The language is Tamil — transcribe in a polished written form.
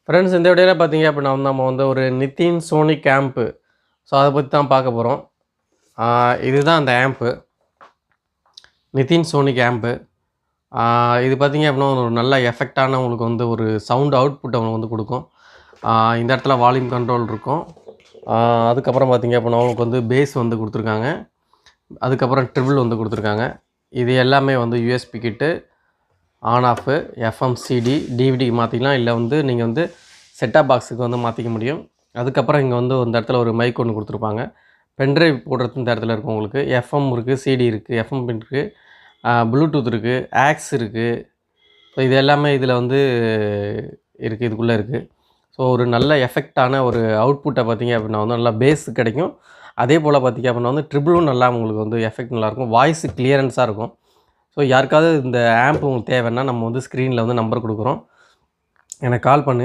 ஃப்ரெண்ட்ஸ், இந்த வீடியோவில் பார்த்தீங்க அப்படின்னா நம்ம வந்து ஒரு நித்தின் சோனிக் ஆம்ப்பு. ஸோ அதை பற்றி தான் பார்க்க போகிறோம். இதுதான் அந்த ஆம்ப்பு, நித்தின் சோனிக் ஆம்ப்பு. இது பார்த்தீங்க அப்படின்னா ஒரு நல்ல எஃபெக்டான உங்களுக்கு வந்து ஒரு சவுண்ட் அவுட்புட் அவங்களுக்கு வந்து கொடுக்கும். இந்த இடத்துல வால்யூம் கண்ட்ரோல் இருக்கும். அதுக்கப்புறம் பார்த்தீங்க அப்படின்னா உங்களுக்கு வந்து பேஸ் வந்து கொடுத்துருக்காங்க. அதுக்கப்புறம் ட்ரிபிள் வந்து கொடுத்துருக்காங்க. இது எல்லாமே வந்து யூஎஸ்பி கிட்டு, ஆன் ஆஃபு, எஃப்எம், சிடி, டிவிடிக்கு மாற்றிக்கலாம். இல்லை வந்து நீங்கள் வந்து செட்டாப் பாக்ஸுக்கு வந்து மாற்றிக்க முடியும். அதுக்கப்புறம் இங்கே வந்து இந்த இடத்துல ஒரு மைக் ஒன்று கொடுத்துருப்பாங்க. பென்ட்ரைவ் போடுறது இந்த இடத்துல இருக்கும் உங்களுக்கு. எஃப்எம் இருக்குது, சிடி இருக்குது, எஃப்எம் பின் இருக்குது, ப்ளூடூத் இருக்குது, ஆக்ஸ் இருக்குது. ஸோ இது எல்லாமே இதில் வந்து இருக்குது, இதுக்குள்ளே இருக்குது. ஸோ ஒரு நல்ல எஃபெக்டான ஒரு அவுட்புட்டை பார்த்திங்க அப்படின்னா வந்து நல்லா பேஸ் கிடைக்கும். அதே போல் பார்த்திங்க அப்படின்னா வந்து ட்ரிபிளும் நல்லா உங்களுக்கு வந்து எஃபெக்ட் நல்லாயிருக்கும். வாய்ஸ் கிளியரன்ஸாக இருக்கும். ஸோ யாருக்காவது இந்த ஆம்ப் உங்களுக்கு தேவைன்னா நம்ம வந்து ஸ்க்ரீனில் வந்து நம்பர் கொடுக்குறோம், எனக்கு கால் பண்ணு.